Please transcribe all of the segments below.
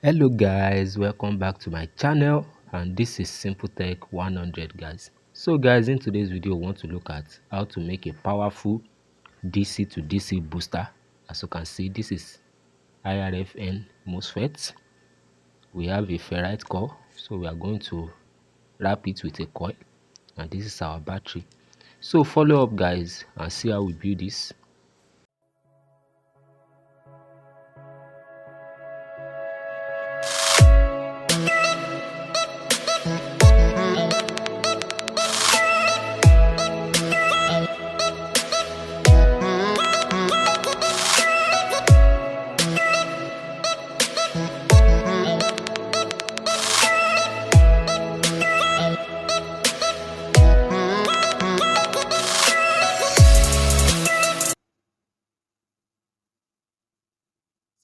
Hello guys, welcome back to my channel, and this is Simple Tech 100 guys. So guys, in today's video we want to look at how to make a powerful DC to DC booster. As you can see, this is IRFN MOSFET. We have a ferrite core, so we are going to wrap it with a coil, and this is our battery. So follow up guys and see how we build this.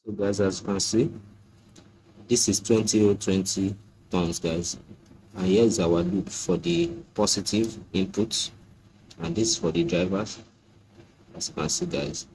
So guys, as you can see, this is 20 tons guys, and here is our loop for the positive input, and this for the drivers, as you can see guys.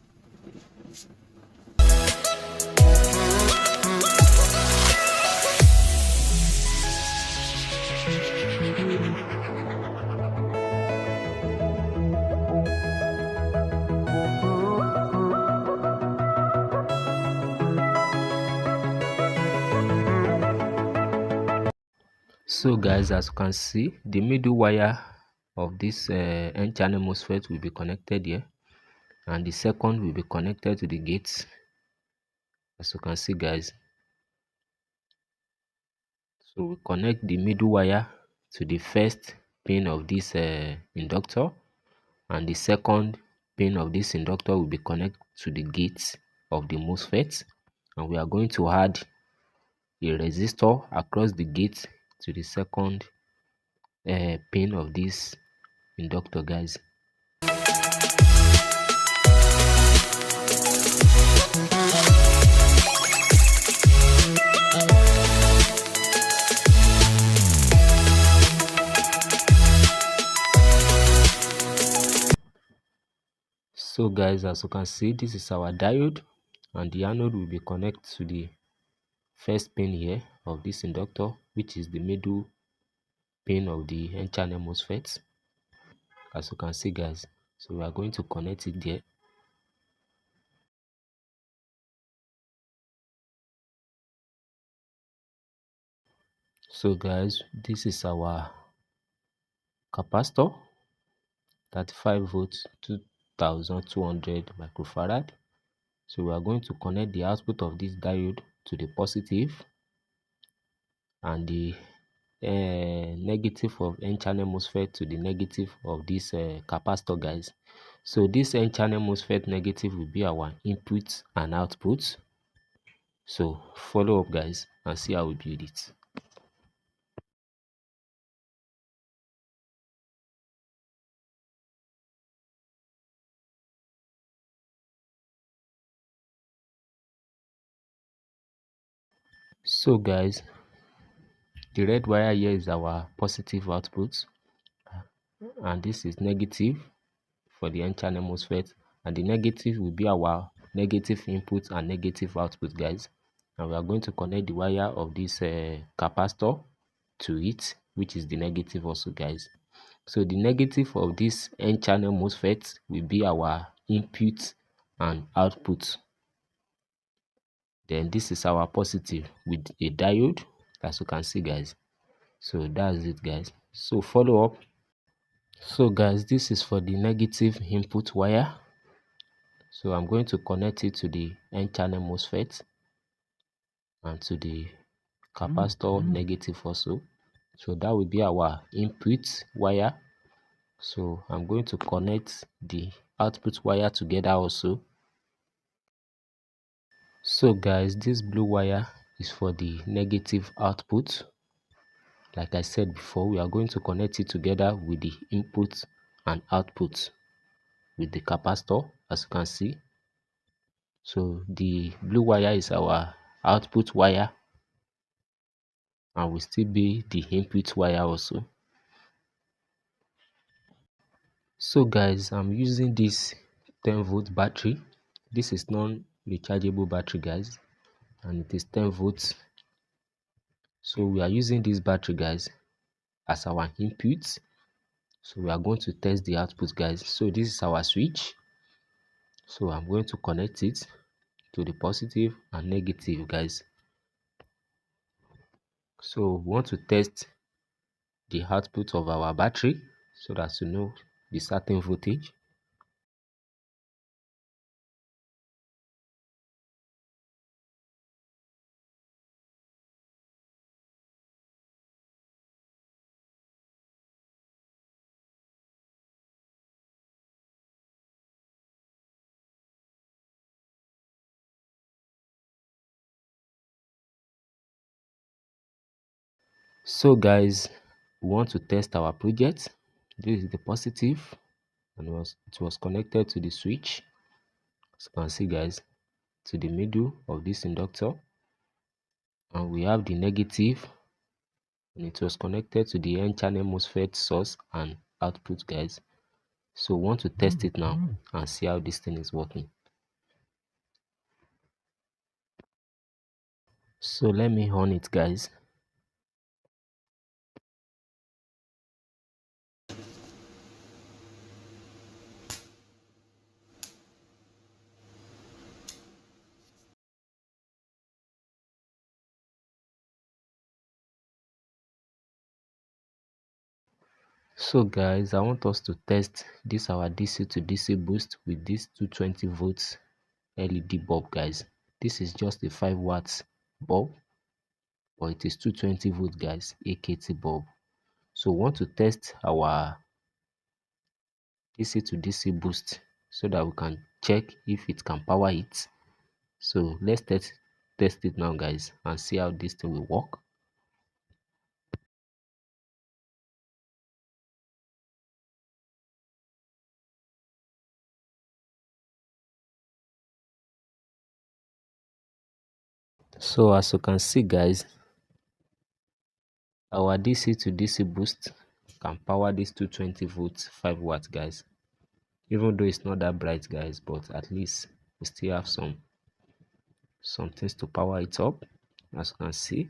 So guys, as you can see, the middle wire of this N-channel MOSFET will be connected here, and the second will be connected to the gate, as you can see guys. So we connect the middle wire to the first pin of this inductor, and the second pin of this inductor will be connected to the gate of the MOSFET, and we are going to add a resistor across the gate to the second pin of this inductor guys. So guys, as you can see, this is our diode, and the anode will be connected to the first pin here of this inductor, which is the middle pin of the N-channel MOSFET, as you can see guys. So we are going to connect it there. So guys, this is our capacitor, 35 volts, 2200 microfarad. So we are going to connect the output of this diode to the positive, and the negative of N-channel MOSFET to the negative of this capacitor guys. So this N-channel MOSFET negative will be our input and output. So follow up guys and see how we build it. So guys, the red wire here is our positive output, and this is negative for the N-channel MOSFET, and the negative will be our negative input and negative output guys. And we are going to connect the wire of this capacitor to it, which is the negative also guys. So the negative of this N-channel MOSFET will be our input and output. Then this is our positive with a diode, as you can see guys. So that's it guys. So follow up. So guys, this is for the negative input wire. So I'm going to connect it to the N-channel MOSFET and to the capacitor negative also. So that will be our input wire. So I'm going to connect the output wire together also. So guys, this blue wire is for the negative output. Like I said before, we are going to connect it together with the input and output with the capacitor, as you can see. So the blue wire is our output wire, and will still be the input wire also. So guys, I'm using this 10-volt battery. This is non-rechargeable battery guys, and it is 10 volts So we are using this battery, guys, as our input. So we are going to test the output, guys. So this is our switch. So I'm going to connect it to the positive and negative, guys. So we want to test the output of our battery so that to know the certain voltage. So guys, we want to test our project. This is the positive, and it was connected to the switch, as you can see, guys, to the middle of this inductor. And we have the negative, and it was connected to the n-channel MOSFET source and output, guys. So we want to test it now and see how this thing is working. So let me on it, guys. So guys, I want us to test this our DC to DC boost with this 220 volts LED bulb, guys. This is just a 5 watts bulb, but it is 220 volt, guys, AKT bulb. So we want to test our DC to DC boost so that we can check if it can power it. So let's test it now, guys, and see how this thing will work. So as you can see, guys, our DC to DC boost can power this 220 volts 5 watts, guys. Even though it's not that bright, guys, but at least we still have some things to power it up, as you can see.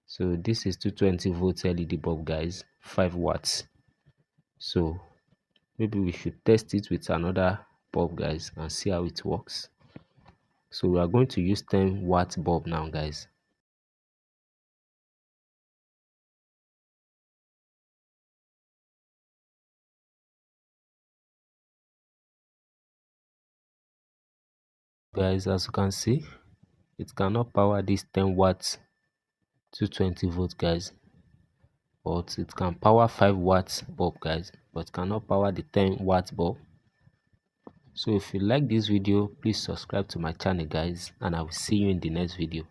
So this is 220 volts LED bulb, guys, 5 watts. So maybe we should test it with another bulb, guys, and see how it works. So we are going to use 10 watt bulb now, guys. Guys, as you can see, it cannot power this 10 watts 220 volts, guys, but it can power 5 watts bulb, guys, but cannot power the 10 watt bulb. So if you like this video, please subscribe to my channel, guys, and I will see you in the next video.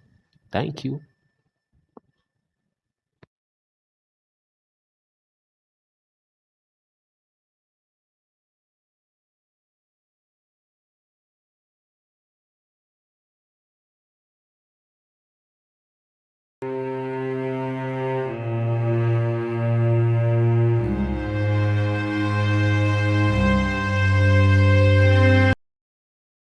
Thank you.